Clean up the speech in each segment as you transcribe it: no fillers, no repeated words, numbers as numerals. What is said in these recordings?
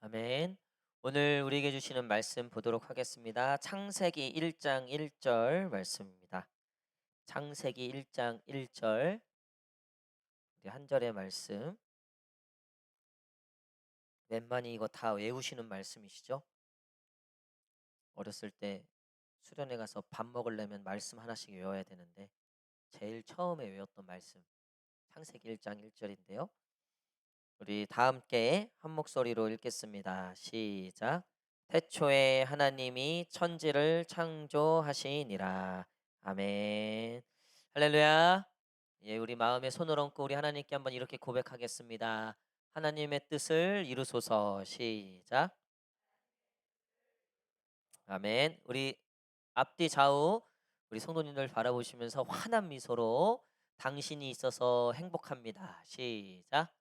아멘. 오늘 우리에게 주시는 말씀 보도록 하겠습니다. 창세기 1장 1절 말씀입니다. 창세기 1장 1절 우리 한 절의 말씀. 웬만히 이거 다 외우시는 말씀이시죠? 어렸을 때 수련회 가서 밥 먹으려면 말씀 하나씩 외워야 되는데 제일 처음에 외웠던 말씀 창세기 1장 1절인데요. 우리 다 함께 한 목소리로 읽겠습니다. 시작. 태초에 하나님이 천지를 창조하시니라. 아멘. 할렐루야. 예, 우리 마음에 손을 얹고 우리 하나님께 한번 이렇게 고백하겠습니다. 하나님의 뜻을 이루소서. 시작. 아멘. 우리 앞뒤 좌우 우리 성도님들 바라보시면서 환한 미소로 당신이 있어서 행복합니다. 시작.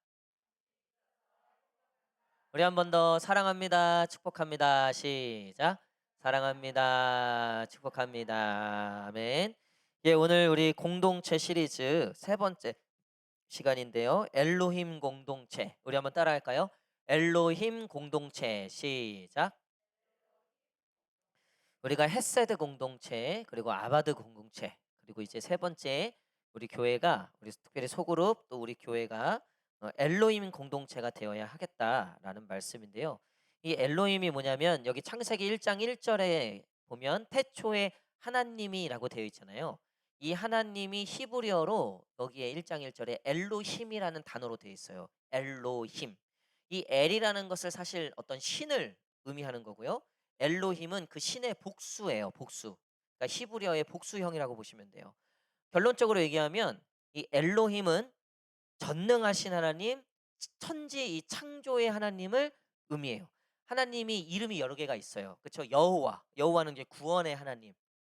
우리 한 번 더 사랑합니다. 축복합니다. 시작. 사랑합니다. 축복합니다. 아멘. 예, 오늘 우리 공동체 시리즈 세 번째 시간인데요. 엘로힘 공동체. 우리 한번 따라 할까요? 엘로힘 공동체. 시작. 우리가 헷세드 공동체, 그리고 아바드 공동체, 그리고 이제 세 번째 우리 교회가 우리 특별히 소그룹 또 우리 교회가 엘로힘 공동체가 되어야 하겠다라는 말씀인데요. 이 엘로힘이 뭐냐면 여기 창세기 1장 1절에 보면 태초에 하나님이라고 되어 있잖아요. 이 하나님이 히브리어로 여기에 1장 1절에 엘로힘이라는 단어로 되어 있어요. 엘로힘. 이 엘이라는 것을 사실 어떤 신을 의미하는 거고요. 엘로힘은 그 신의 복수예요, 복수. 그러니까 히브리어의 복수형이라고 보시면 돼요. 결론적으로 얘기하면 이 엘로힘은 전능하신 하나님, 천지 이 창조의 하나님을 의미해요. 하나님이 이름이 여러 개가 있어요. 그렇죠? 여호와. 여호와는 이제 구원의 하나님.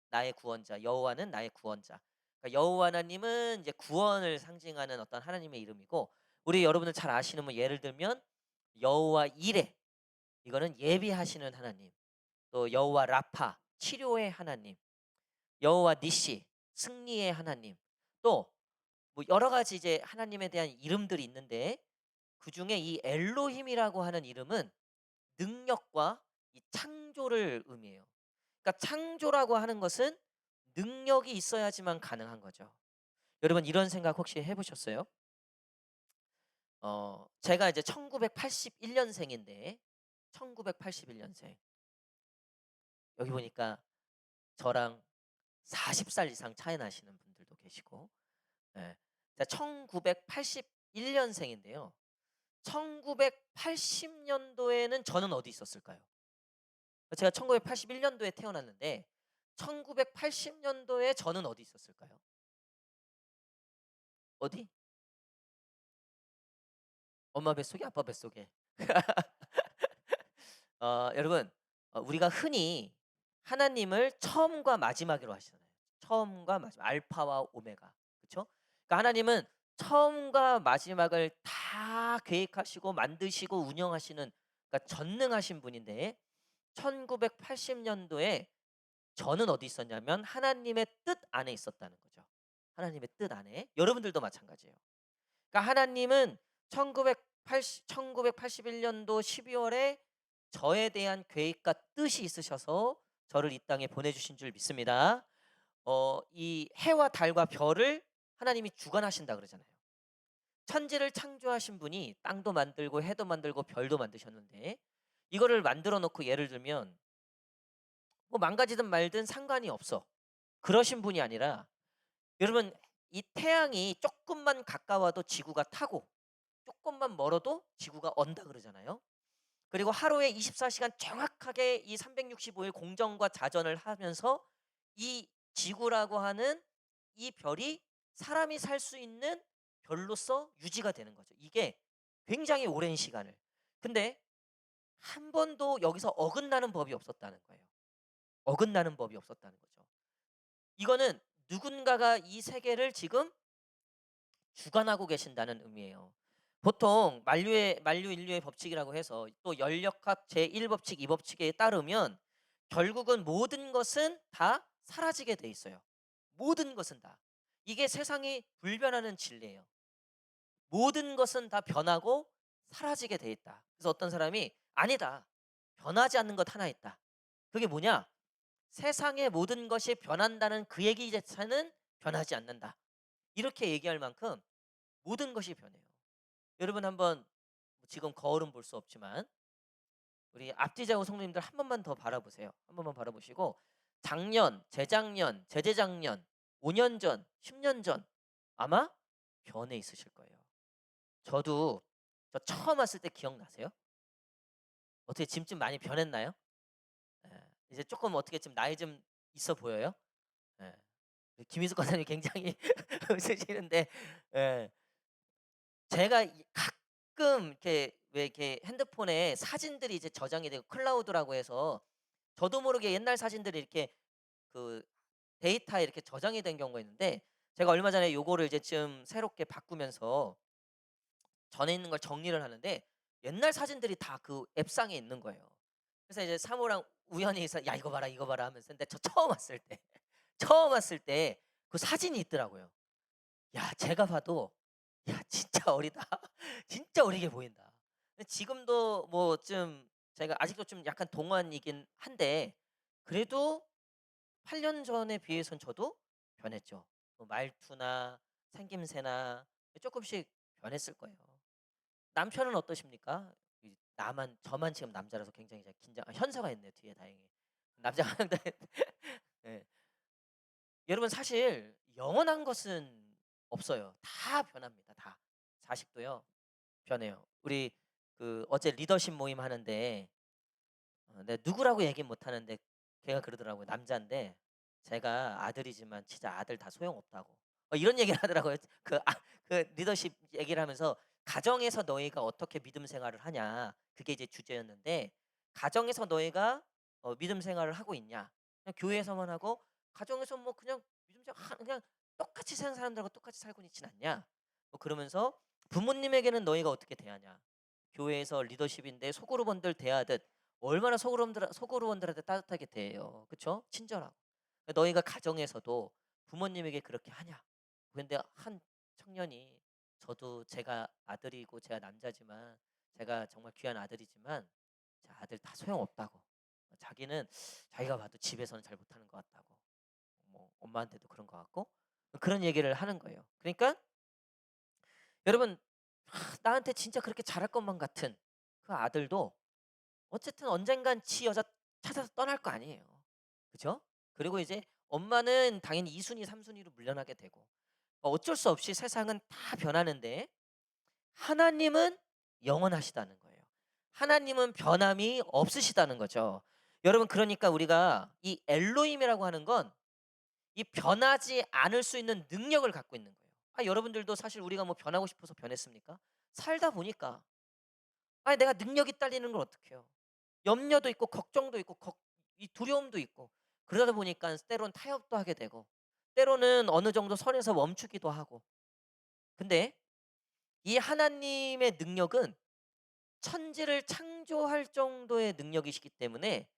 나의 구원자. 여호와는 나의 구원자. 그러니까 여호와 하나님은 이제 구원을 상징하는 어떤 하나님의 이름이고 우리 여러분들 잘 아시는 뭐 예를 들면 여호와 이레 이거는 예비하시는 하나님. 또 여호와 라파 치료의 하나님, 여호와 니시 승리의 하나님, 또 뭐 여러 가지 이제 하나님에 대한 이름들이 있는데 그 중에 이 엘로힘이라고 하는 이름은 능력과 이 창조를 의미해요. 그러니까 창조라고 하는 것은 능력이 있어야지만 가능한 거죠. 여러분 이런 생각 혹시 해보셨어요? 제가 이제 1981년생인데 1981년생 여기 보니까 저랑 40살 이상 차이 나시는 분들도 계시고 예. 제가 1981년생인데요. 1980년도에는 저는 어디 있었을까요? 제가 1981년도에 태어났는데 1980년도에 저는 어디 있었을까요? 어디? 엄마 뱃속에 아빠 뱃속에. 여러분 우리가 흔히 하나님을 처음과 마지막으로 하시잖아요. 처음과 마지막 알파와 오메가. 그렇죠? 그러니까 하나님은 처음과 마지막을 다 계획하시고 만드시고 운영하시는 그러니까 전능하신 분인데 1980년도에 저는 어디 있었냐면 하나님의 뜻 안에 있었다는 거죠. 하나님의 뜻 안에. 여러분들도 마찬가지예요. 그러니까 하나님은 1981년도 12월에 저에 대한 계획과 뜻이 있으셔서 저를 이 땅에 보내주신 줄 믿습니다. 이 해와 달과 별을 하나님이 주관하신다 그러잖아요. 천지를 창조하신 분이 땅도 만들고 해도 만들고 별도 만드셨는데 이거를 만들어 놓고 예를 들면 뭐 망가지든 말든 상관이 없어. 그러신 분이 아니라 여러분 이 태양이 조금만 가까워도 지구가 타고 조금만 멀어도 지구가 언다 그러잖아요. 그리고 하루에 24시간 정확하게 이 365일 공정과 자전을 하면서 이 지구라고 하는 이 별이 사람이 살 수 있는 별로서 유지가 되는 거죠. 이게 굉장히 오랜 시간을. 근데 한 번도 여기서 어긋나는 법이 없었다는 거예요. 어긋나는 법이 없었다는 거죠. 이거는 누군가가 이 세계를 지금 주관하고 계신다는 의미예요. 보통 만류 인류의 법칙이라고 해서 또 연력학 제1법칙, 2법칙에 따르면 결국은 모든 것은 다 사라지게 돼 있어요. 모든 것은 다. 이게 세상이 불변하는 진리예요. 모든 것은 다 변하고 사라지게 돼 있다. 그래서 어떤 사람이 "아니다. 변하지 않는 것 하나 있다." 그게 뭐냐? 세상의 모든 것이 변한다는 그 얘기 자체는 변하지 않는다. 이렇게 얘기할 만큼 모든 것이 변해요. 여러분 한번 지금 거울은 볼 수 없지만 우리 앞뒤좌우 성도님들 한 번만 더 바라보세요. 한 번만 바라보시고 작년, 재작년, 재재작년, 5년 전, 10년 전 아마 변해 있으실 거예요. 저도 저 처음 왔을 때 기억나세요? 어떻게 지금 좀 많이 변했나요? 예. 이제 조금 어떻게 좀 나이 좀 있어 보여요? 예. 김희숙 권사님 굉장히 웃으시는데 예. 제가 가끔 이렇게 왜 이렇게 핸드폰에 사진들이 이제 저장이 되고 클라우드라고 해서 저도 모르게 옛날 사진들이 이렇게 그 데이터에 이렇게 저장이 된 경우가 있는데 제가 얼마 전에 요거를 이제 좀 새롭게 바꾸면서 전에 있는 걸 정리를 하는데 옛날 사진들이 다 그 앱상에 있는 거예요. 그래서 이제 사모랑 우연히 해서 "야 이거 봐라, 이거 봐라." 하면서 근데 저 처음 왔을 때 처음 왔을 때 그 사진이 있더라고요. 야 제가 봐도 '야 진짜 어리다. 진짜 어리게 보인다.' 근데 지금도 뭐 좀 제가 아직도 좀 약간 동안이긴 한데 그래도 8년 전에 비해선 저도 변했죠. 뭐 말투나 생김새나 쪼끔씩 변했을 거예요. 남편은 어떠십니까? 이 나만 저만 지금 남자라서 굉장히 제가 긴장 현서가 있네요 뒤에 다행히. 남자가 예. 여러분 사실 영원한 것은 없어요. 다 변합니다 다. 자식도요 변해요. 우리 그 어제 리더십 모임 하는데 내가 누구라고 얘기는 못 하는데 걔가 그러더라고요. 남잔데 제가 아들이지만 진짜 아들 다 소용없다고. 이런 얘기를 하더라고요. 그 리더십 얘기를 하면서 "가정에서 너희가 어떻게 믿음 생활을 하냐." 그게 이제 주제였는데 "가정에서 너희가 믿음 생활을 하고 있냐? 그냥 교회에서만 하고 가정에서 뭐 그냥 믿음 생활 그냥 똑같이 사는 사람들하고 똑같이 살고 있진 않냐?" 뭐 그러면서 "부모님에게는 너희가 어떻게 대하냐? 교회에서 리더십인데 소그룹원들 대하듯 얼마나 소그룹원들한테 따뜻하게 대해요. 그쵸? 친절하고. 너희가 가정에서도 부모님에게 그렇게 하냐? 근데 한 청년이 저도 제가 아들이고 제가 남자지만 제가 정말 귀한 아들이지만 제 아들 다 소용없다고. 자기는 자기가 봐도 집에서는 잘 못하는 것 같다고. 뭐 엄마한테도 그런 것 같고 그런 얘기를 하는 거예요. 그러니까 여러분 나한테 진짜 그렇게 잘할 것만 같은 그 아들도 어쨌든 언젠간 지 여자 찾아서 떠날 거 아니에요. 그죠? 그리고 이제 엄마는 당연히 2 순위 3 순위로 물려나게 되고 어쩔 수 없이 세상은 다 변하는데 하나님은 영원하시다는 거예요. 하나님은 변함이 없으시다는 거죠. 여러분 그러니까 우리가 이 엘로힘이라고 하는 건 이 변하지 않을 수 있는 능력을 갖고 있는 거예요. 여러분들도 사실 우리가 뭐 변하고 싶어서 변했습니까? 살다 보니까 내가 능력이 딸리는 걸 어떡해요. 염려도 있고 걱정도 있고 이 두려움도 있고 그러다 보니까 때로는 타협도 하게 되고 때로는 어느 정도 선에서 멈추기도 하고 근데 이 하나님의 능력은 천지를 창조할 정도의 능력이시기 때문에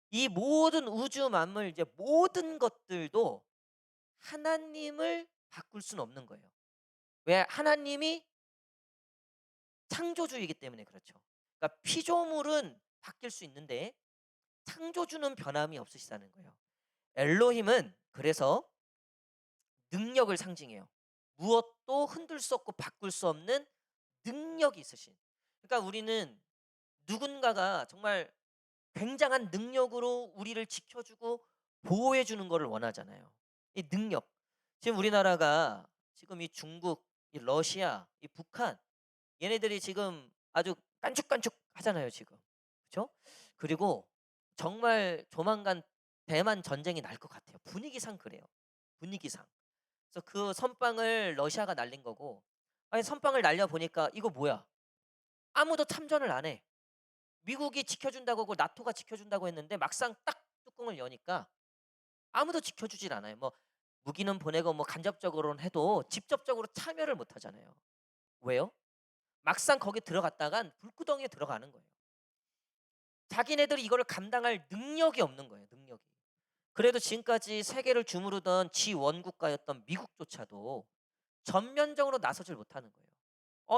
이 모든 우주 만물 이제 모든 것들도 하나님을 바꿀 수는 없는 거예요. 왜? 하나님이 창조주이기 때문에 그렇죠. 그러니까 피조물은 바뀔 수 있는데 창조주는 변함이 없으시다는 거예요. 엘로힘은 그래서 능력을 상징해요. 무엇도 흔들 수 없고 바꿀 수 없는 능력이 있으신. 그러니까 우리는 누군가가 정말 굉장한 능력으로 우리를 지켜주고 보호해 주는 거를 원하잖아요. 이 능력. 지금 우리나라가 지금 이 중국, 이 러시아, 이 북한 얘네들이 지금 아주 깐죽깐죽하잖아요, 지금. 그렇죠? 그리고 정말 조만간 대만 전쟁이 날 것 같아요. 분위기상 그래요. 분위기상. 그래서 그 선빵을 러시아가 날린 거고 선빵을 날려 보니까 이거 뭐야? 아무도 참전을 안 해. 미국이 지켜준다고 하고 나토가 지켜준다고 했는데 막상 딱 뚜껑을 여니까 아무도 지켜주질 않아요. 뭐 무기는 보내고 뭐 간접적으로는 해도 직접적으로 참여를 못 하잖아요. 왜요? 막상 거기 들어갔다간 불구덩이에 들어가는 거예요. 자기네들이 이거를 감당할 능력이 없는 거예요, 능력이. 그래도 지금까지 세계를 주무르던 지원국가였던 미국조차도 전면적으로 나서질 못하는 거예요.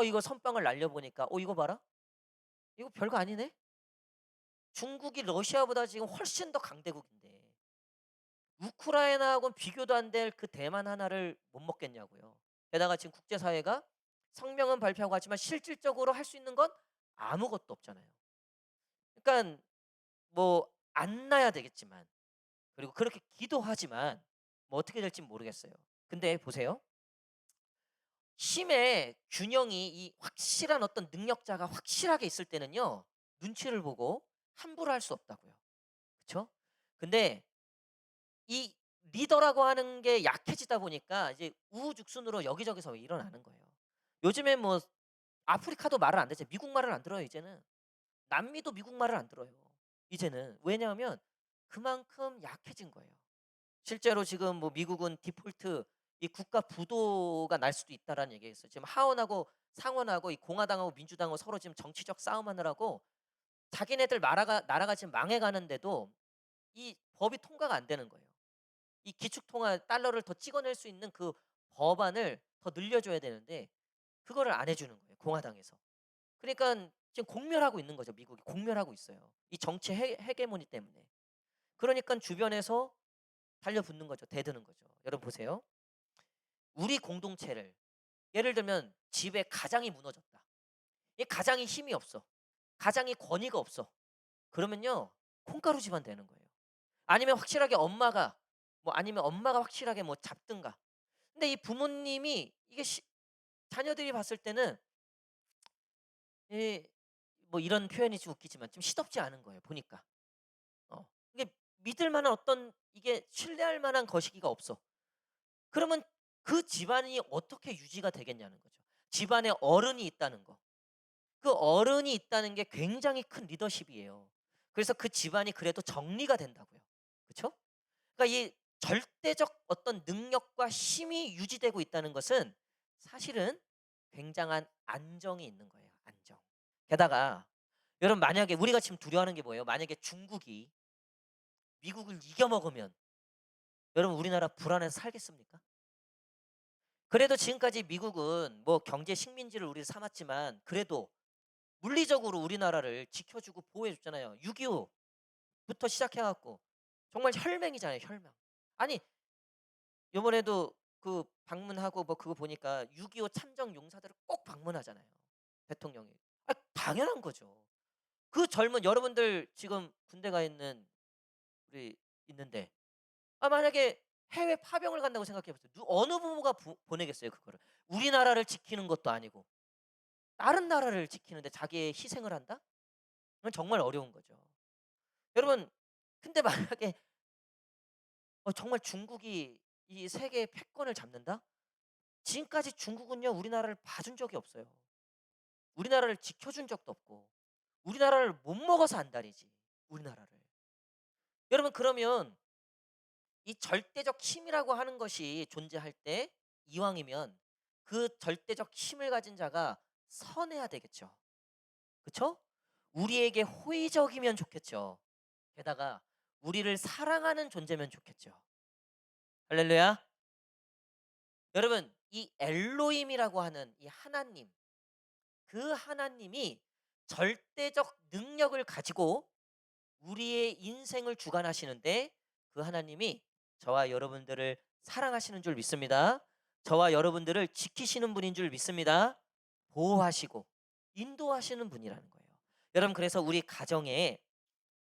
이거 선빵을 날려보니까 이거 봐라. 이거 별거 아니네. 중국이 러시아보다 지금 훨씬 더 강대국인데 우크라이나하고는 비교도 안 될 그 대만 하나를 못 먹겠냐고요. 게다가 지금 국제사회가 성명은 발표하고 하지만 실질적으로 할 수 있는 건 아무것도 없잖아요. 그러니까 뭐 안 나야 되겠지만 그리고 그렇게 기도하지만 뭐 어떻게 될진 모르겠어요. 근데 보세요. 힘의 균형이 이 확실한 어떤 능력자가 확실하게 있을 때는요. 눈치를 보고 함부로 할 수 없다고요. 그쵸? 근데 이 리더라고 하는 게 약해지다 보니까 이제 우후죽순으로 여기저기서 일어나는 거예요. 요즘에 뭐 아프리카도 말을 안 듣죠. 미국 말을 안 들어요, 이제는. 남미도 미국 말을 안 들어요. 이제는. 왜냐하면 그만큼 약해진 거예요. 실제로 지금 뭐 미국은 디폴트 이 국가 부도가 날 수도 있다라는 얘기가 있어요. 지금 하원하고 상원하고 이 공화당하고 민주당하고 서로 지금 정치적 싸움하느라고 자기네들 나라가 지금 망해가는데도 이 법이 통과가 안 되는 거예요. 이 기축통화 달러를 더 찍어낼 수 있는 그 법안을 더 늘려줘야 되는데 그거를 안 해주는 거예요. 공화당에서. 그러니까 지금 공멸하고 있는 거죠. 미국이 공멸하고 있어요. 이 정치 헤게모니 때문에. 그러니까 주변에서 달려붙는 거죠. 대드는 거죠. 여러분 보세요. 우리 공동체를 예를 들면 집에 가장이 무너졌다. 이 가장이 힘이 없어. 가장이 권위가 없어. 그러면요. 콩가루 집안 되는 거예요. 아니면 확실하게 엄마가 뭐 아니면 엄마가 확실하게 뭐 잡든가. 근데 이 부모님이 이게 자녀들이 봤을 때는 이 뭐 이런 표현이 좀 웃기지만 좀 시덥지 않은 거예요. 보니까. 이게 믿을 만한 어떤 이게 신뢰할 만한 거시기가 없어. 그러면 그 집안이 어떻게 유지가 되겠냐는 거죠. 집안에 어른이 있다는 거. 그 어른이 있다는 게 굉장히 큰 리더십이에요. 그래서 그 집안이 그래도 정리가 된다고요. 그렇죠? 그러니까 이 절대적 어떤 능력과 힘이 유지되고 있다는 것은 사실은 굉장한 안정이 있는 거예요. 안정. 게다가 여러분 만약에 우리가 지금 두려워하는 게 뭐예요? 만약에 중국이 미국을 이겨먹으면 여러분 우리나라 불안해서 살겠습니까? 그래도 지금까지 미국은 뭐 경제 식민지를 우리 삼았지만 그래도 물리적으로 우리나라를 지켜주고 보호해 줬잖아요. 6.25부터 시작해 갖고 정말 혈맹이잖아요, 혈맹. 아니 요번에도 그 방문하고 뭐 그거 보니까 6.25 참정 용사들을 꼭 방문하잖아요, 대통령이. 당연한 거죠. 그 젊은 여러분들 지금 군대 가 있는 우리 있는데 만약에 해외 파병을 간다고 생각해 보세요. 어느 부모가 보내겠어요, 그거를. 우리나라를 지키는 것도 아니고 다른 나라를 지키는데 자기의 희생을 한다? 그건 정말 어려운 거죠. 여러분 근데 만약에 정말 중국이 이 세계 패권을 잡는다? 지금까지 중국은요 우리나라를 봐준 적이 없어요. 우리나라를 지켜준 적도 없고 우리나라를 못 먹어서 안달이지. 우리나라를. 여러분 그러면 이 절대적 힘이라고 하는 것이 존재할 때 이왕이면 그 절대적 힘을 가진 자가 선해야 되겠죠. 그쵸? 우리에게 호의적이면 좋겠죠. 게다가 우리를 사랑하는 존재면 좋겠죠. 할렐루야. 여러분 이 엘로힘이라고 하는 이 하나님 그 하나님이 절대적 능력을 가지고 우리의 인생을 주관하시는데 그 하나님이 저와 여러분들을 사랑하시는 줄 믿습니다. 저와 여러분들을 지키시는 분인 줄 믿습니다. 보호하시고 인도하시는 분이라는 거예요. 여러분 그래서 우리 가정에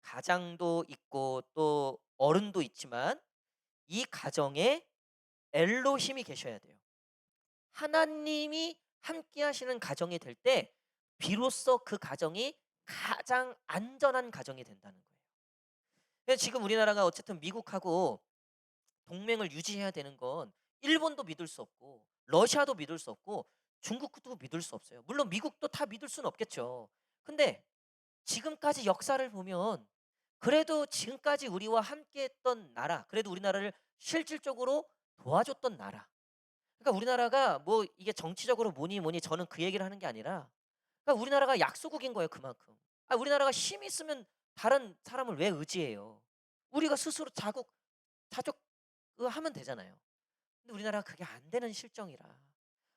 가장도 있고 또 어른도 있지만 이 가정에 엘로힘이 계셔야 돼요. 하나님이 함께 하시는 가정이 될 때 비로소 그 가정이 가장 안전한 가정이 된다는 거예요. 근데 지금 우리나라가 어쨌든 미국하고 동맹을 유지해야 되는 건 일본도 믿을 수 없고 러시아도 믿을 수 없고 중국도 믿을 수 없어요. 물론 미국도 다 믿을 수는 없겠죠. 근데 지금까지 역사를 보면 그래도 지금까지 우리와 함께했던 나라, 그래도 우리나라를 실질적으로 도와줬던 나라. 그러니까 우리나라가 뭐 이게 정치적으로 뭐니 뭐니 저는 그 얘기를 하는 게 아니라 그러니까 우리나라가 약소국인 거예요 그만큼. 우리나라가 힘이 있으면 다른 사람을 왜 의지해요? 우리가 스스로 자족 하면 되잖아요. 근데 우리나라가 그게 안 되는 실정이라.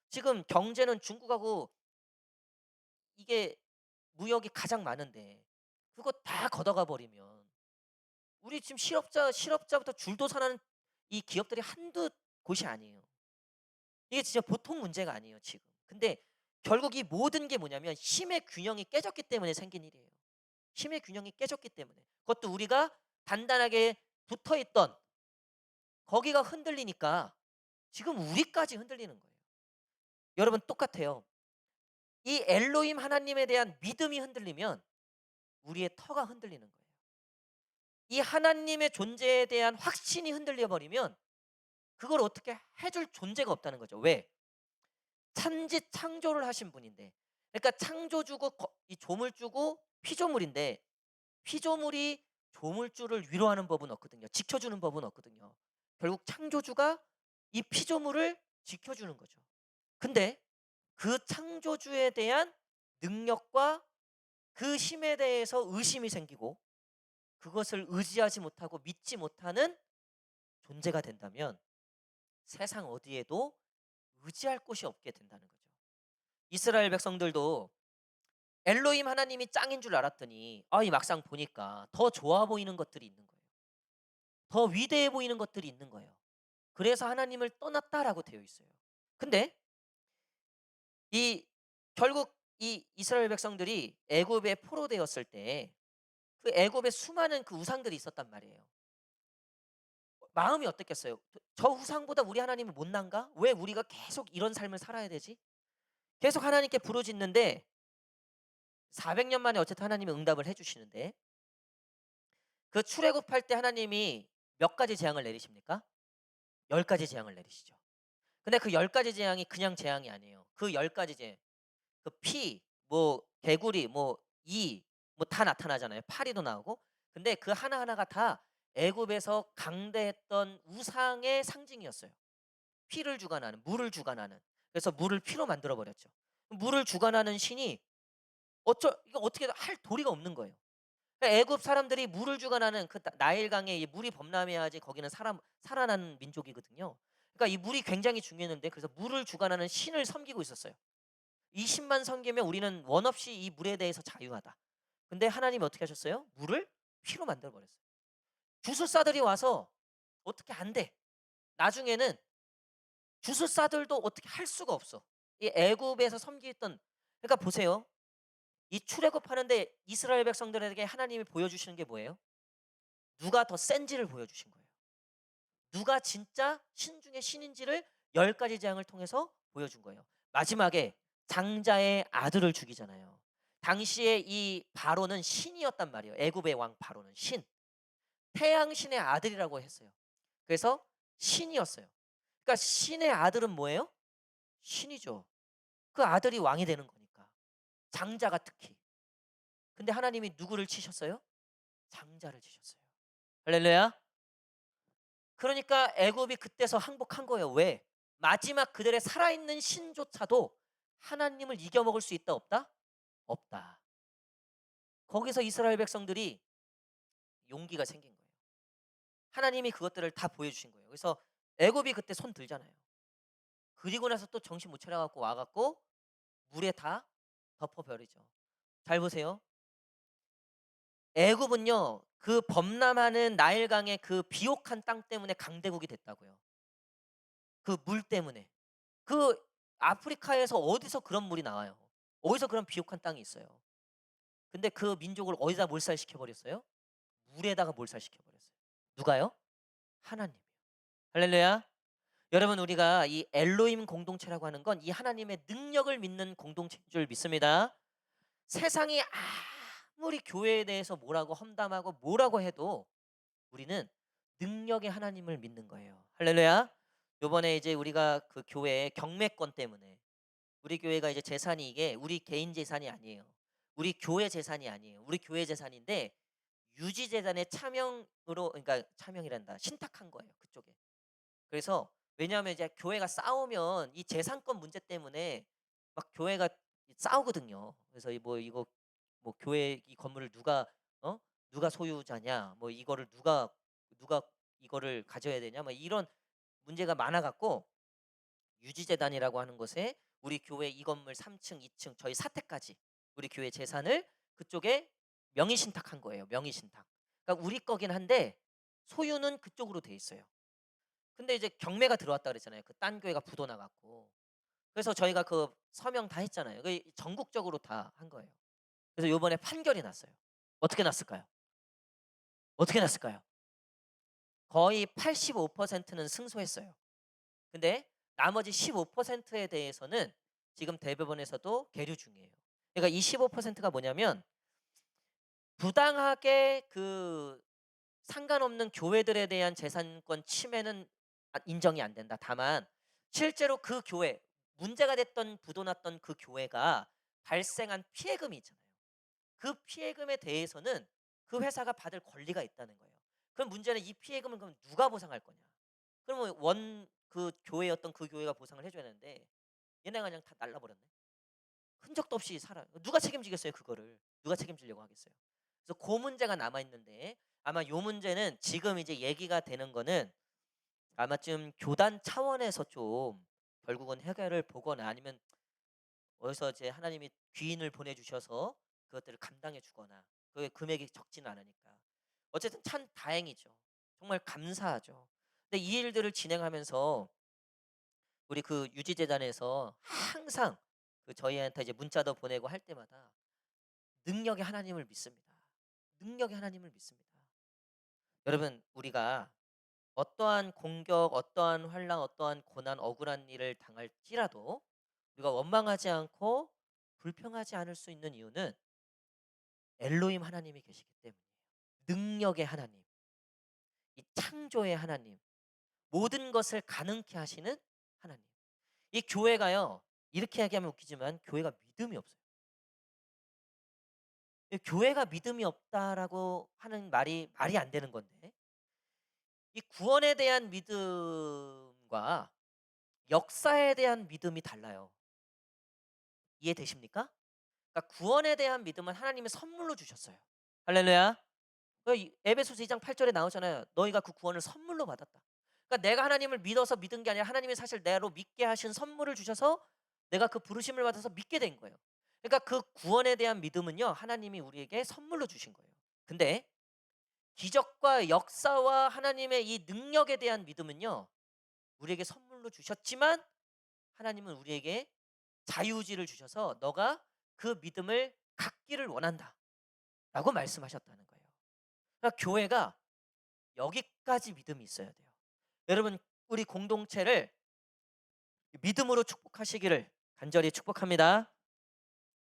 지금 경제는 중국하고 이게 무역이 가장 많은데 그거 다 걷어가 버리면 우리 지금 실업자부터 줄도산하는 이 기업들이 한두 곳이 아니에요. 이게 진짜 보통 문제가 아니에요 지금. 근데 결국 이 모든 게 뭐냐면 힘의 균형이 깨졌기 때문에 생긴 일이에요. 힘의 균형이 깨졌기 때문에. 그것도 우리가 단단하게 붙어있던 거기가 흔들리니까 지금 우리까지 흔들리는 거예요. 여러분 똑같아요. 이 엘로힘 하나님에 대한 믿음이 흔들리면 우리의 터가 흔들리는 거예요. 이 하나님의 존재에 대한 확신이 흔들려 버리면 그걸 어떻게 해줄 존재가 없다는 거죠. 왜? 천지 창조를 하신 분인데, 그러니까 창조주고 이 조물주고 피조물인데 피조물이 조물주를 위로하는 법은 없거든요. 지켜주는 법은 없거든요. 결국 창조주가 이 피조물을 지켜주는 거죠. 근데 그 창조주에 대한 능력과 그 힘에 대해서 의심이 생기고 그것을 의지하지 못하고 믿지 못하는 존재가 된다면 세상 어디에도 의지할 곳이 없게 된다는 거죠. 이스라엘 백성들도 엘로힘 하나님이 짱인 줄 알았더니 이 막상 보니까 더 좋아 보이는 것들이 있는 거예요. 더 위대해 보이는 것들이 있는 거예요. 그래서 하나님을 떠났다라고 되어 있어요. 근데 이 결국 이 이스라엘 백성들이 애굽에 포로되었을 때 그 애굽에 수많은 그 우상들이 있었단 말이에요. 마음이 어땠겠어요? 저 우상보다 우리 하나님이 못난가? 왜 우리가 계속 이런 삶을 살아야 되지? 계속 하나님께 부르짖는데 400년 만에 어쨌든 하나님이 응답을 해 주시는데 그 출애굽할 때 하나님이 몇 가지 재앙을 내리십니까? 10 가지 재앙을 내리시죠. 근데 그 10 가지 재앙이 그냥 재앙이 아니에요. 그 10 가지 재앙 그 피, 뭐 개구리, 뭐 이 뭐 다 나타나잖아요. 파리도 나오고. 근데 그 하나하나가 다 애굽에서 강대했던 우상의 상징이었어요. 피를 주관하는, 물을 주관하는. 그래서 물을 피로 만들어 버렸죠. 물을 주관하는 신이 이거 어떻게 할 도리가 없는 거예요. 그러니까 애굽 사람들이 물을 주관하는 그 나일강에 이 물이 범람해야지 거기는 살아나는 민족이거든요. 그러니까 이 물이 굉장히 중요했는데 그래서 물을 주관하는 신을 섬기고 있었어요. 이 신만 섬기면 우리는 원 없이 이 물에 대해서 자유하다. 근데 하나님이 어떻게 하셨어요? 물을 피로 만들어 버렸어요. 주술사들이 와서 어떻게 안 돼. 나중에는 주술사들도 어떻게 할 수가 없어. 이 애굽에서 섬기던 그러니까 보세요. 이 출애굽하는데 이스라엘 백성들에게 하나님이 보여주시는 게 뭐예요? 누가 더 센지를 보여주신 거예요. 누가 진짜 신 중에 신인지를 10 가지 재앙을 통해서 보여준 거예요. 마지막에 장자의 아들을 죽이잖아요. 당시에 이 바로는 신이었단 말이에요. 애굽의 왕 바로는 신. 태양신의 아들이라고 했어요. 그래서 신이었어요. 그러니까 신의 아들은 뭐예요? 신이죠. 그 아들이 왕이 되는 거니까. 장자가 특히. 근데 하나님이 누구를 치셨어요? 장자를 치셨어요. 할렐루야. 그러니까 애굽이 그때서 항복한 거예요. 왜? 마지막 그들의 살아있는 신조차도 하나님을 이겨먹을 수 있다 없다? 없다. 거기서 이스라엘 백성들이 용기가 생긴 거예요. 하나님이 그것들을 다 보여주신 거예요. 그래서 애굽이 그때 손 들잖아요. 그리고 나서 또 정신 못 차려갖고 와갖고 물에 다 덮어버리죠. 잘 보세요. 애굽은요 그 범람하는 나일강의 그 비옥한 땅 때문에 강대국이 됐다고요. 그 물 때문에. 그 아프리카에서 어디서 그런 물이 나와요? 어디서 그런 비옥한 땅이 있어요? 근데 그 민족을 어디다 몰살시켜 버렸어요? 물에다가 몰살시켜 버렸어요. 누가요? 하나님이요. 할렐루야. 여러분 우리가 이 엘로힘 공동체라고 하는 건 이 하나님의 능력을 믿는 공동체인 줄 믿습니다. 세상이 아무리 교회에 대해서 뭐라고 험담하고 뭐라고 해도 우리는 능력의 하나님을 믿는 거예요. 할렐루야. 요번에 이제 우리가 그 교회 경매권 때문에 우리 교회가 이제 재산이 이게 우리 개인 재산이 아니에요. 우리 교회 재산이 아니에요. 우리 교회 재산인데 유지 재단의 차명으로 그러니까 차명이란다. 신탁한 거예요. 그쪽에. 그래서 왜냐하면 이제 교회가 싸우면 이 재산권 문제 때문에 막 교회가 싸우거든요. 그래서 뭐 이거 뭐 교회 이 건물을 누가 소유자냐 뭐 이거를 누가 이거를 가져야 되냐 뭐 이런 문제가 많아 갖고 유지재단이라고 하는 곳에 우리 교회 이 건물 3층, 2층 저희 사택까지 우리 교회 재산을 그쪽에 명의 신탁한 거예요, 명의 신탁. 그러니까 우리 거긴 한데 소유는 그쪽으로 돼 있어요. 근데 이제 경매가 들어왔다 그랬잖아요. 그 딴 교회가 부도 나 갖고. 그래서 저희가 그 서명 다 했잖아요. 그 전국적으로 다 한 거예요. 그래서 요번에 판결이 났어요. 어떻게 났을까요? 어떻게 났을까요? 거의 85%는 승소했어요. 근데 나머지 15%에 대해서는 지금 대법원에서도 계류 중이에요. 그러니까 이 15%가 뭐냐면 부당하게 그 상관없는 교회들에 대한 재산권 침해는 인정이 안 된다. 다만 실제로 그 교회, 문제가 됐던 부도 났던 그 교회가 발생한 피해금이 있잖아요. 그 피해금에 대해서는 그 회사가 받을 권리가 있다는 거예요. 그럼 문제는 이 피해금을 그럼 누가 보상할 거냐? 그러면 그 교회였던 그 교회가 보상을 해 줘야 되는데 얘네가 그냥 다 날라버렸네. 흔적도 없이 살아요. 누가 책임지겠어요, 그거를. 누가 책임지려고 하겠어요. 그래서 그 문제가 남아 있는데 아마 요 문제는 지금 이제 얘기가 되는 거는 아마 좀 교단 차원에서 좀 결국은 해결을 보거나 아니면 어디서 이제 하나님이 귀인을 보내 주셔서 그것들을 감당해 주거나 그 금액이 적지는 않으니까. 어쨌든 참 다행이죠. 정말 감사하죠. 근데 이 일들을 진행하면서 우리 그 유지재단에서 항상 그 저희한테 이제 문자도 보내고 할 때마다 능력의 하나님을 믿습니다. 능력의 하나님을 믿습니다. 여러분, 우리가 어떠한 공격, 어떠한 환란, 어떠한 고난, 억울한 일을 당할지라도 우리가 원망하지 않고 불평하지 않을 수 있는 이유는 엘로힘 하나님이 계시기 때문이에요. 능력의 하나님, 이 창조의 하나님, 모든 것을 가능케 하시는 하나님. 이 교회가요, 이렇게 얘기하면 웃기지만 교회가 믿음이 없어요. 이 교회가 믿음이 없다라고 하는 말이 안 되는 건데 이 구원에 대한 믿음과 역사에 대한 믿음이 달라요. 이해되십니까? 그러니까 구원에 대한 믿음은 하나님이 선물로 주셨어요. 할렐루야. 에베소서 2장 8절에 나오잖아요. 너희가 그 구원을 선물로 받았다. 그러니까 내가 하나님을 믿어서 믿은 게 아니라 하나님이 사실 내로 믿게 하신 선물을 주셔서 내가 그 부르심을 받아서 믿게 된 거예요. 그러니까 그 구원에 대한 믿음은요. 하나님이 우리에게 선물로 주신 거예요. 근데 기적과 역사와 하나님의 이 능력에 대한 믿음은요. 우리에게 선물로 주셨지만 하나님은 우리에게 자유의지를 주셔서 너가 그 믿음을 갖기를 원한다라고 말씀하셨다는 거예요. 그러니까 교회가 여기까지 믿음이 있어야 돼요. 여러분, 우리 공동체를 믿음으로 축복하시기를 간절히 축복합니다.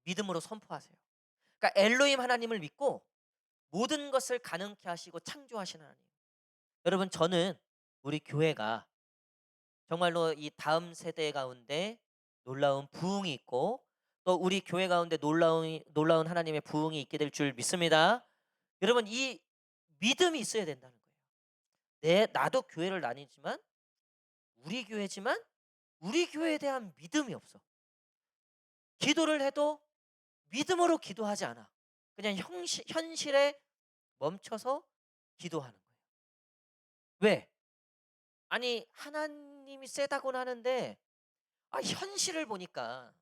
믿음으로 선포하세요. 그러니까 엘로힘 하나님을 믿고 모든 것을 가능케 하시고 창조하시는 하나님. 여러분, 저는 우리 교회가 정말로 이 다음 세대 가운데 놀라운 부흥이 있고 또 우리 교회 가운데 놀라운 하나님의 부흥이 있게 될 줄 믿습니다. 여러분, 이 믿음이 있어야 된다는 거예요. 나도 교회를 다니지만 우리 교회지만 우리 교회에 대한 믿음이 없어. 기도를 해도 믿음으로 기도하지 않아. 그냥 현실에 멈춰서 기도하는 거예요. 왜? 아니, 하나님이 세다고는 하는데 현실을 보니까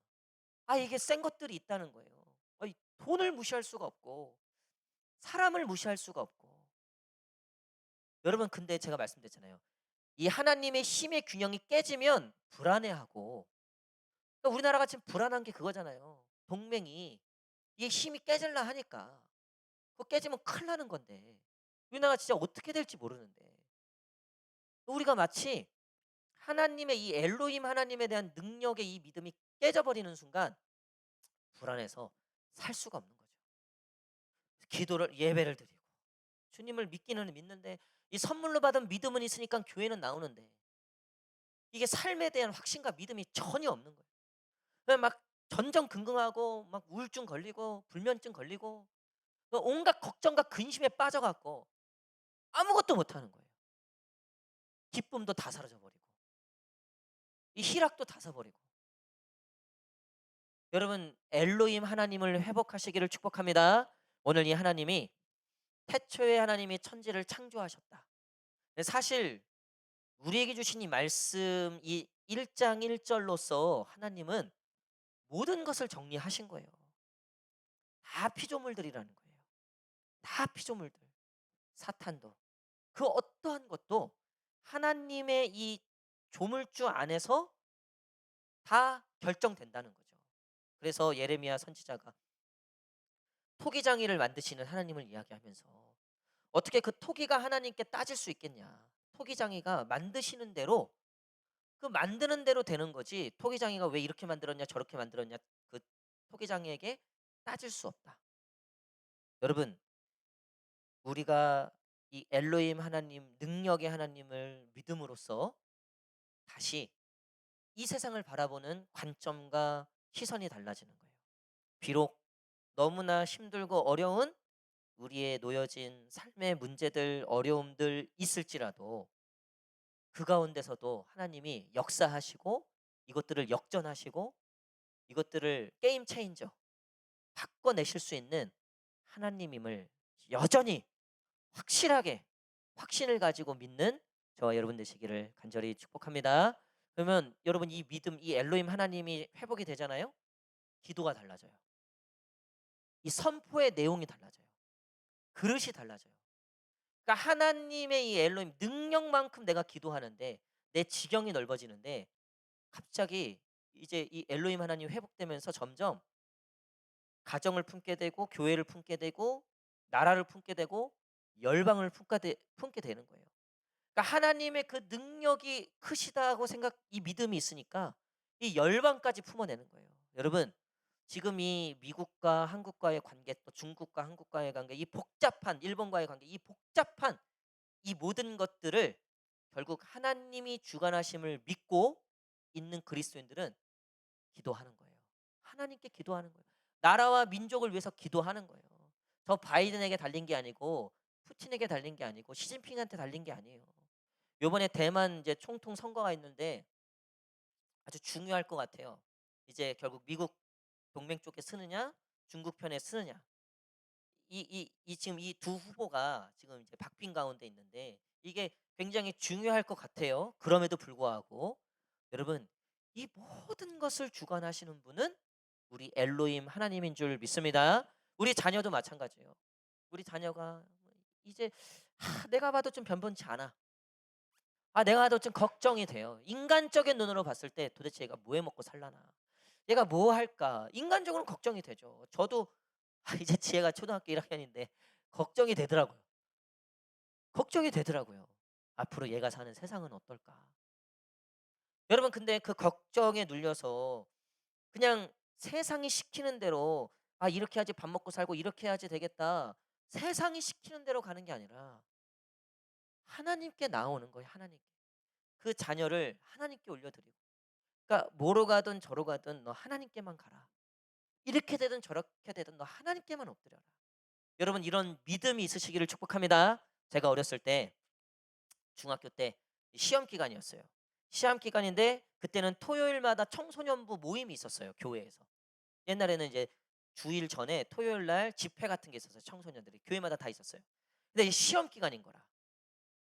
이게 센 것들이 있다는 거예요. 이 돈을 무시할 수가 없고 사람을 무시할 수가 없고. 여러분, 근데 제가 말씀드렸잖아요. 이 하나님의 힘의 균형이 깨지면 불안해하고 그러니까 우리나라가 지금 불안한 게 그거잖아요. 동맹이 이 힘이 깨질라 하니까 그거 깨지면 큰일 나는 건데 우리나라가 진짜 어떻게 될지 모르는데 우리가 마치 하나님의 이 엘로힘 하나님에 대한 능력의 이 믿음이 깨져버리는 순간 불안해서 살 수가 없는 거죠. 기도를 예배를 드리고 주님을 믿기는 믿는데 이 선물로 받은 믿음은 있으니까 교회는 나오는데 이게 삶에 대한 확신과 믿음이 전혀 없는 거예요. 그냥 막 전전긍긍하고 막 우울증 걸리고 불면증 걸리고 온갖 걱정과 근심에 빠져갖고 아무것도 못하는 거예요. 기쁨도 다 사라져 버리고 이 희락도 다 사버리고. 여러분, 엘로힘 하나님을 회복하시기를 축복합니다. 오늘 이 하나님이 태초에 하나님이 천지를 창조하셨다. 사실 우리에게 주신 이 말씀 이 1장 1절로서 하나님은 모든 것을 정리하신 거예요. 다 피조물들이라는 거예요. 다 피조물들. 사탄도. 그 어떠한 것도 하나님의 이 조물주 안에서 다 결정된다는 거죠. 그래서 예레미야 선지자가 토기장이를 만드시는 하나님을 이야기하면서 어떻게 그 토기가 하나님께 따질 수 있겠냐. 토기장이가 만드시는 대로 그 만드는 대로 되는 거지 토기장이가 왜 이렇게 만들었냐 저렇게 만들었냐 그 토기장이에게 따질 수 없다. 여러분 우리가 이 엘로힘 하나님 능력의 하나님을 믿음으로써 다시 이 세상을 바라보는 관점과 시선이 달라지는 거예요. 비록 너무나 힘들고 어려운 우리의 놓여진 삶의 문제들, 어려움들 있을지라도 그 가운데서도 하나님이 역사하시고 이것들을 역전하시고 이것들을 게임 체인저 바꿔내실 수 있는 하나님임을 여전히 확실하게 확신을 가지고 믿는 저와 여러분 되시기를 간절히 축복합니다. 그러면 여러분 이 믿음, 이 엘로힘 하나님이 회복이 되잖아요. 기도가 달라져요. 이 선포의 내용이 달라져요. 그릇이 달라져요. 그러니까 하나님의 이 엘로힘 능력만큼 내가 기도하는데 내 지경이 넓어지는데 갑자기 이제 이 엘로힘 하나님 회복되면서 점점 가정을 품게 되고 교회를 품게 되고 나라를 품게 되고 열방을 품게 되는 거예요. 그러니까 하나님의 그 능력이 크시다고 생각 이 믿음이 있으니까 이 열방까지 품어내는 거예요. 여러분 지금 이 미국과 한국과의 관계 또 중국과 한국과의 관계 이 복잡한 일본과의 관계 이 복잡한 이 모든 것들을 결국 하나님이 주관하심을 믿고 있는 그리스도인들은 기도하는 거예요. 하나님께 기도하는 거예요. 나라와 민족을 위해서 기도하는 거예요. 저 바이든에게 달린 게 아니고 푸틴에게 달린 게 아니고 시진핑한테 달린 게 아니에요. 요번에 대만 이제 총통 선거가 있는데 아주 중요할 것 같아요. 이제 결국 미국 동맹 쪽에 쓰느냐, 중국 편에 쓰느냐. 이 지금 이 두 후보가 지금 이제 박빙 가운데 있는데 이게 굉장히 중요할 것 같아요. 그럼에도 불구하고 여러분 이 모든 것을 주관하시는 분은 우리 엘로힘 하나님인 줄 믿습니다. 우리 자녀도 마찬가지예요. 우리 자녀가 이제 내가 봐도 좀 변변치 않아. 내가 봐도 좀 걱정이 돼요. 인간적인 눈으로 봤을 때 도대체 얘가 뭐 해 먹고 살라나. 얘가 뭐 할까? 인간적으로는 걱정이 되죠. 저도 이제 지혜가 초등학교 1학년인데 걱정이 되더라고요. 걱정이 되더라고요. 앞으로 얘가 사는 세상은 어떨까? 여러분 근데 그 걱정에 눌려서 그냥 세상이 시키는 대로 이렇게 해야지 밥 먹고 살고 이렇게 해야지 되겠다. 세상이 시키는 대로 가는 게 아니라 하나님께 나오는 거예요. 하나님께. 그 자녀를 하나님께 올려드리고. 그러니까 뭐로 가든 저로 가든 너 하나님께만 가라. 이렇게 되든 저렇게 되든 너 하나님께만 엎드려라. 여러분 이런 믿음이 있으시기를 축복합니다. 제가 어렸을 때 중학교 때 시험 기간이었어요. 시험 기간인데 그때는 토요일마다 청소년부 모임이 있었어요. 교회에서. 옛날에는 이제 주일 전에 토요일 날 집회 같은 게 있었어요. 청소년들이 교회마다 다 있었어요. 근데 이제 시험 기간인 거라.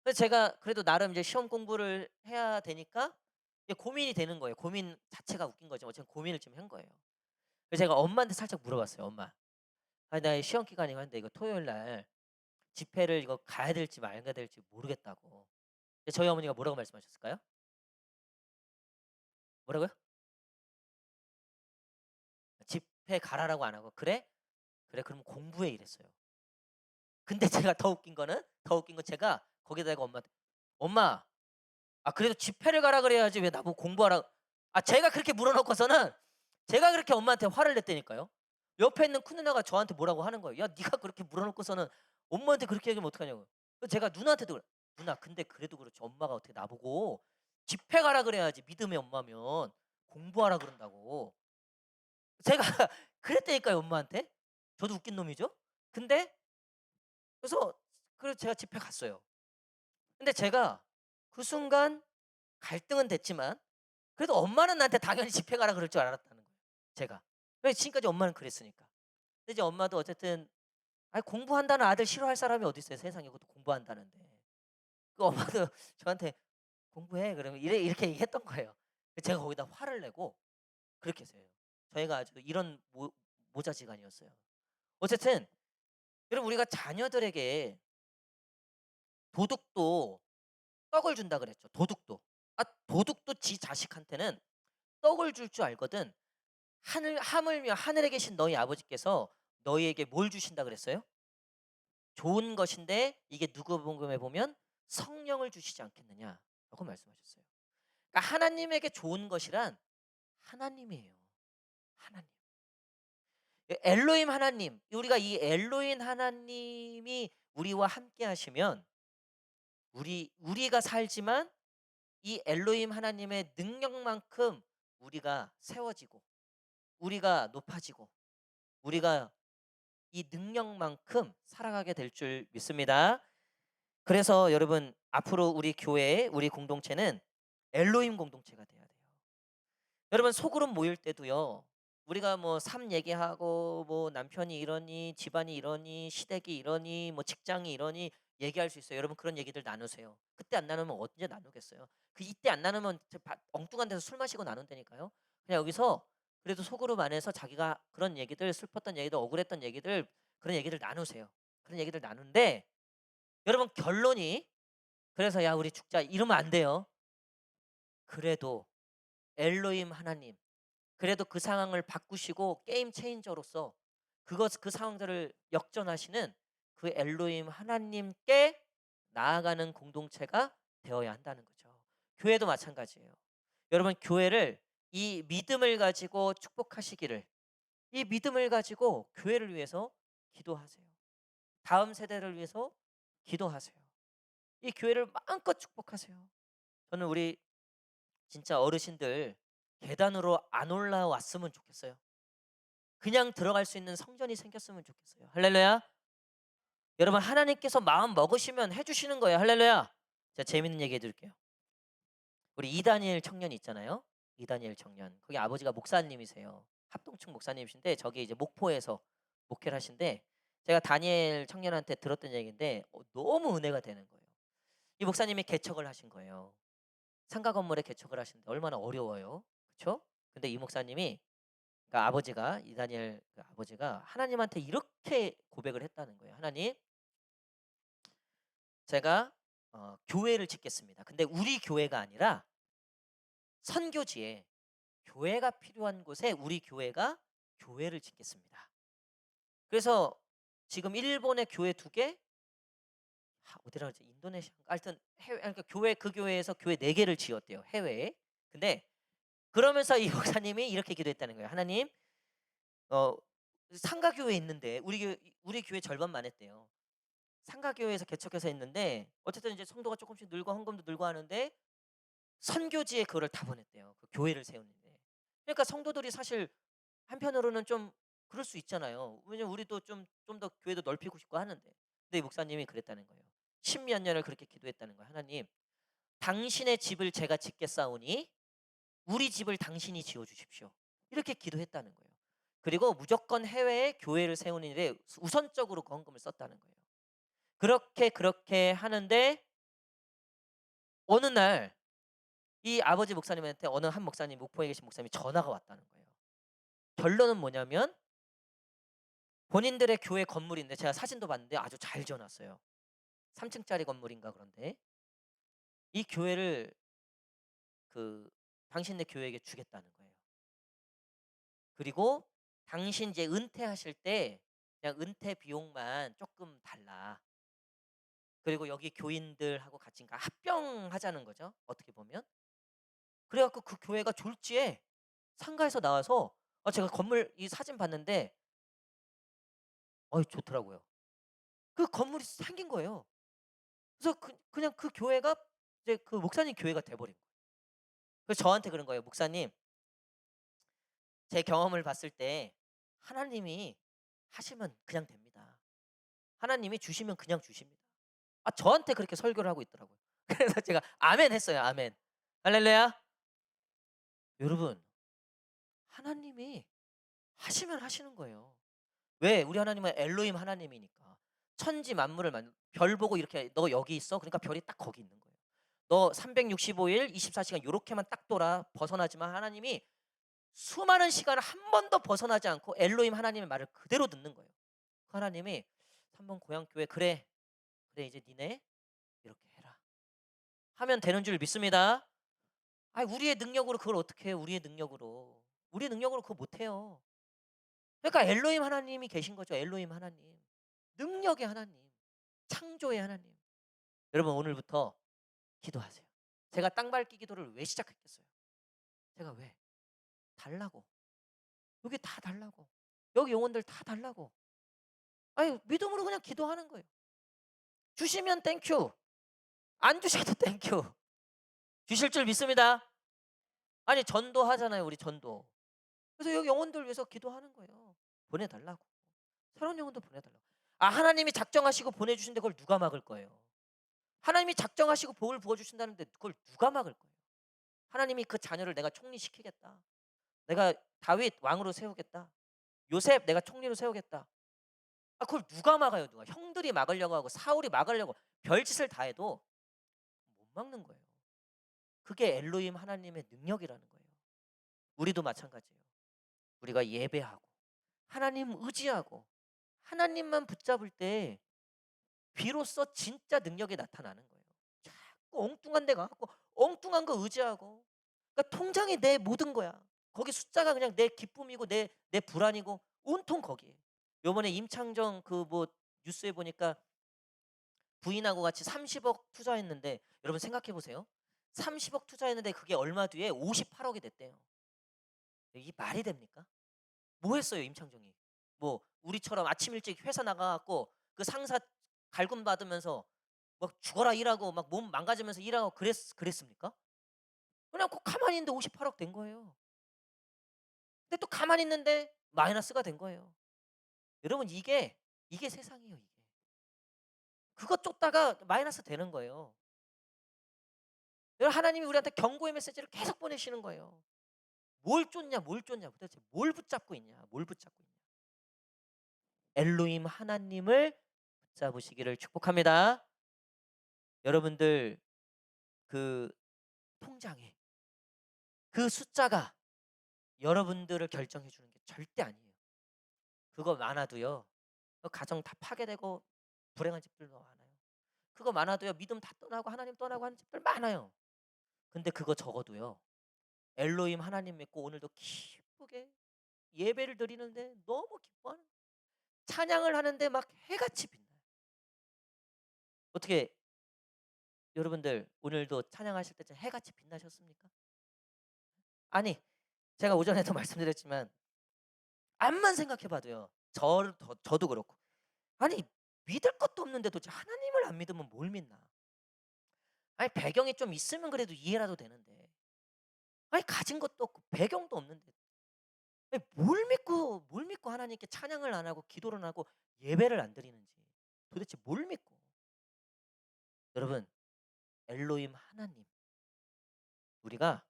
그래서 제가 그래도 나름 이제 시험 공부를 해야 되니까 이제 고민이 되는 거예요. 고민 자체가 웃긴 거죠. 어쨌든 고민을 좀 한 거예요. 그래서 제가 엄마한테 살짝 물어봤어요. 엄마, 나 시험 기간이고 한데 이거 토요일 날 집회를 이거 가야 될지 말아야 될지 모르겠다고. 근데 저희 어머니가 뭐라고 말씀하셨을까요? 뭐라고요? 집회 가라라고 안 하고 그래? 그래 그럼 공부해 이랬어요. 근데 제가 더 웃긴 건 제가 거기다가 엄마한테 엄마 그래도 집회를 가라 그래야지 왜 나보고 공부하라 제가 그렇게 물어놓고서는 제가 그렇게 엄마한테 화를 냈다니까요. 옆에 있는 큰 누나가 저한테 뭐라고 하는 거예요. 야 네가 그렇게 물어놓고서는 엄마한테 그렇게 얘기하면 어떡하냐고. 그래서 제가 누나한테도 그래. 누나 근데 그래도 그렇지 엄마가 어떻게 나보고 집회 가라 그래야지 믿음의 엄마면 공부하라 그런다고. 제가 그랬다니까요 엄마한테. 저도 웃긴 놈이죠. 근데 그래서 제가 집회 갔어요. 근데 제가 그 순간 갈등은 됐지만 그래도 엄마는 나한테 당연히 집회 가라 그럴 줄 알았다는 거예요 제가. 왜 지금까지 엄마는 그랬으니까. 근데 이제 엄마도 어쨌든 공부한다는 아들 싫어할 사람이 어디 있어요 세상에. 그것도 공부한다는데. 그 엄마도 저한테 "공부해." 그러면 이렇게 얘기했던 거예요. 제가 거기다 화를 내고 그렇게 했어요. 저희가 아주 이런 모자지간이었어요. 어쨌든 여러분 우리가 자녀들에게 도둑도 떡을 준다 그랬죠. 도둑도. 도둑도 지 자식한테는 떡을 줄 줄 알거든. 하물며 하늘에 계신 너희 아버지께서 너희에게 뭘 주신다 그랬어요? 좋은 것인데 이게 누가복음에 보면 성령을 주시지 않겠느냐라고 말씀하셨어요. 그러니까 하나님에게 좋은 것이란 하나님이에요. 하나님. 엘로힘 하나님. 우리가 이 엘로힘 하나님이 우리와 함께 하시면 우리가 살지만 이 엘로힘 하나님의 능력만큼 우리가 세워지고 우리가 높아지고 우리가 이 능력만큼 살아가게 될 줄 믿습니다. 그래서 여러분 앞으로 우리 교회, 우리 공동체는 엘로힘 공동체가 돼야 돼요. 여러분 소그룹 모일 때도요. 우리가 뭐 삶 얘기하고 뭐 남편이 이러니 집안이 이러니 시댁이 이러니 뭐 직장이 이러니 얘기할 수 있어요. 여러분 그런 얘기들 나누세요. 그때 안 나누면 언제 나누겠어요. 이때 안 나누면 엉뚱한 데서 술 마시고 나눈다니까요. 그냥 여기서 그래도 소그룹 안에서 자기가 그런 얘기들 슬펐던 얘기들 억울했던 얘기들 그런 얘기들 나누세요. 그런 얘기들 나누는데 여러분 결론이 그래서 "야 우리 죽자." 이러면 안 돼요. 그래도 엘로힘 하나님 그래도 그 상황을 바꾸시고 게임 체인저로서 그 상황들을 역전하시는 그 엘로힘 하나님께 나아가는 공동체가 되어야 한다는 거죠. 교회도 마찬가지예요. 여러분 교회를 이 믿음을 가지고 축복하시기를 이 믿음을 가지고 교회를 위해서 기도하세요. 다음 세대를 위해서 기도하세요. 이 교회를 마음껏 축복하세요. 저는 우리 진짜 어르신들 계단으로 안 올라왔으면 좋겠어요. 그냥 들어갈 수 있는 성전이 생겼으면 좋겠어요. 할렐루야. 여러분 하나님께서 마음 먹으시면 해 주시는 거예요. 할렐루야. 제가 재밌는 얘기 해 드릴게요. 우리 이다니엘 청년 있잖아요. 이다니엘 청년. 거기 아버지가 목사님이세요. 합동층 목사님이신데 저기 이제 목포에서 목회를 하신데 제가 다니엘 청년한테 들었던 얘기인데 너무 은혜가 되는 거예요. 이 목사님이 개척을 하신 거예요. 상가 건물에 개척을 하시는데 얼마나 어려워요. 그렇죠? 근데 이 목사님이 그러니까 아버지가 이다니엘 그 아버지가 하나님한테 이렇게 고백을 했다는 거예요. "하나님, 제가 교회를 짓겠습니다. 근데 우리 교회가 아니라 선교지에 교회가 필요한 곳에 우리 교회가 교회를 짓겠습니다. 그래서 지금 일본에 교회 2개 어디라 그러지? 인도네시아인가? 하여튼 해외 그러니까 그 교회에서 교회 4개를 지었대요, 해외에. 근데 그러면서 이 목사님이 이렇게 기도했다는 거예요. "하나님 어 상가 교회에 있는데 우리 교회 절반만 했대요. 상가 교회에서 개척해서 했는데 어쨌든 이제 성도가 조금씩 늘고 헌금도 늘고 하는데 선교지에 그거를 다 보냈대요. 그 교회를 세우는데. 그러니까 성도들이 사실 한편으로는 좀 그럴 수 있잖아요. 왜냐면 우리도 좀 더 교회도 넓히고 싶고 하는데. 근데 이 목사님이 그랬다는 거예요. 십몇 년을 그렇게 기도했다는 거예요. "하나님, 당신의 집을 제가 짓겠사오니 우리 집을 당신이 지어 주십시오." 이렇게 기도했다는 거예요. 그리고 무조건 해외에 교회를 세우는 일에 우선적으로 그 헌금을 썼다는 거예요. 그렇게 하는데 어느 날 이 아버지 목사님한테 어느 한 목사님 목포에 계신 목사님이 전화가 왔다는 거예요. 결론은 뭐냐면 본인들의 교회 건물인데 제가 사진도 봤는데 아주 잘 지어 놨어요. 3 층짜리 건물인가 그런데 이 교회를 그 당신네 교회에게 주겠다는 거예요. 그리고 당신 이제 은퇴하실 때 그냥 은퇴 비용만 조금 달라. 그리고 여기 교인들하고 같이 그러니까 합병하자는 거죠, 어떻게 보면. 그래 갖고 그 교회가 졸지에 상가에서 나와서 제가 건물 이 사진 봤는데 좋더라고요. 그 건물이 생긴 거예요. 그래서 그냥 그 교회가 이제 그 목사님 교회가 돼 버린 거예요. 그래서 저한테 그런 거예요. "목사님, 제 경험을 봤을 때 하나님이 하시면 그냥 됩니다. 하나님이 주시면 그냥 주십니다." 저한테 그렇게 설교를 하고 있더라고요. 그래서 제가 아멘 했어요. 아멘. 할렐루야. 여러분 하나님이 하시면 하시는 거예요. 왜? 우리 하나님은 엘로힘 하나님이니까. 천지 만물을 별 보고 이렇게 "너 여기 있어." 그러니까 별이 딱 거기 있는 거예요. "너 365일 24시간 요렇게만 딱 돌아." 벗어나지만 하나님이 수많은 시간을 한 번도 벗어나지 않고 엘로힘 하나님의 말을 그대로 듣는 거예요. 하나님이 3번 고향교회 그래, 그래 이제 니네 이렇게 해라 하면 되는 줄 믿습니다. 아, 우리의 능력으로 그걸 어떻게 해요? 우리의 능력으로. 우리의 능력으로 그거 못 해요. 그러니까 엘로힘 하나님이 계신 거죠. 엘로힘 하나님. 능력의 하나님. 창조의 하나님. 여러분 오늘부터 기도하세요. 제가 땅 밟기 기도를 왜 시작했겠어요? 제가 왜? 달라고. 여기 다 달라고. 여기 영혼들 다 달라고. 아니, 믿음으로 그냥 기도하는 거예요. 주시면 땡큐. 안 주셔도 땡큐. 주실 줄 믿습니다. 아니, 전도하잖아요. 우리 전도. 그래서 여기 영혼들 위해서 기도하는 거예요. 보내달라고. 새로운 영혼도 보내달라고. 아, 하나님이 작정하시고 보내주신데 그걸 누가 막을 거예요? 하나님이 작정하시고 복을 부어주신다는데 그걸 누가 막을 거예요? 하나님이 그 자녀를 내가 총리시키겠다. 내가 다윗 왕으로 세우겠다. 요셉 내가 총리로 세우겠다. 아, 그걸 누가 막아요? 누가? 형들이 막으려고 하고 사울이 막으려고 별짓을 다 해도 못 막는 거예요. 그게 엘로힘 하나님의 능력이라는 거예요. 우리도 마찬가지예요. 우리가 예배하고 하나님 의지하고 하나님만 붙잡을 때 비로소 진짜 능력이 나타나는 거예요. 자꾸 엉뚱한 데 가고 엉뚱한 거 의지하고, 그러니까 통장이 내 모든 거야. 거기 숫자가 그냥 내 기쁨이고 내 불안이고 온통 거기에. 요번에 임창정 그 뭐 뉴스에 보니까 부인하고 같이 30억 투자했는데, 여러분 생각해 보세요. 30억 투자했는데 그게 얼마 뒤에 58억이 됐대요. 이게 말이 됩니까? 뭐 했어요, 임창정이? 뭐 우리처럼 아침 일찍 회사 나가갖고 그 상사 갈굼 받으면서 막 죽어라 일하고 막 몸 망가지면서 일하고 그랬습니까? 그냥 꼭 가만히 있는데 58억 된 거예요. 근데 또 가만히 있는데 마이너스가 된 거예요. 여러분 이게 세상이에요, 이게. 그것 쫓다가 마이너스 되는 거예요. 여러분, 하나님이 우리한테 경고의 메시지를 계속 보내시는 거예요. 뭘 쫓냐, 뭘 쫓냐, 도대체 뭘 붙잡고 있냐, 뭘 붙잡고 있냐. 엘로힘 하나님을 붙잡으시기를 축복합니다. 여러분들 그 통장에 그 숫자가 여러분들을 결정해 주는 게 절대 아니에요. 그거 많아도요. 그 가정 다 파괴되고 불행한 집들도 많아요. 그거 많아도요. 믿음 다 떠나고 하나님 떠나고 하는 집들 많아요. 근데 그거 적어도요. 엘로힘 하나님 믿고 오늘도 기쁘게 예배를 드리는데 너무 기뻐하는, 찬양을 하는데 막 해같이 빛나요. 어떻게 여러분들 오늘도 찬양하실 때 해같이 빛나셨습니까? 아니, 제가 오전에도 말씀드렸지만 암만 생각해 봐도요. 저도 그렇고. 아니, 믿을 것도 없는데 도대체 하나님을 안 믿으면 뭘 믿나? 아니, 배경이 좀 있으면 그래도 이해라도 되는데. 아니, 가진 것도 없고 배경도 없는데. 아니, 뭘 믿고 하나님께 찬양을 안 하고 기도를 안 하고 예배를 안 드리는지. 도대체 뭘 믿고? 여러분, 엘로힘 하나님. 우리가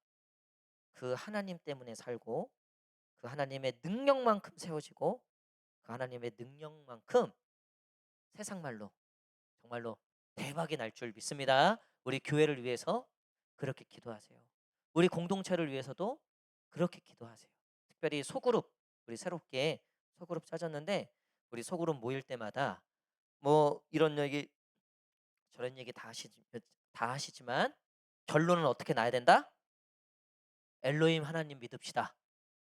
그 하나님 때문에 살고 그 하나님의 능력만큼 세워지고 그 하나님의 능력만큼 세상 말로 정말로 대박이 날 줄 믿습니다. 우리 교회를 위해서 그렇게 기도하세요. 우리 공동체를 위해서도 그렇게 기도하세요. 특별히 소그룹, 우리 새롭게 소그룹 짜졌는데 우리 소그룹 모일 때마다 뭐 이런 얘기 저런 얘기 다 하시지만 결론은 어떻게 나야 된다? 엘로힘 하나님 믿읍시다.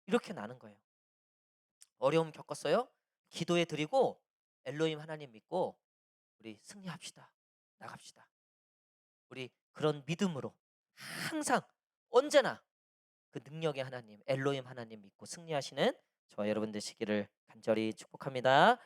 이렇게 나는 거예요. 어려움 겪었어요? 기도해 드리고 엘로힘 하나님 믿고 우리 승리합시다. 나갑시다. 우리 그런 믿음으로 항상 언제나 그 능력의 하나님 엘로힘 하나님 믿고 승리하시는 저와 여러분 되시기를 간절히 축복합니다.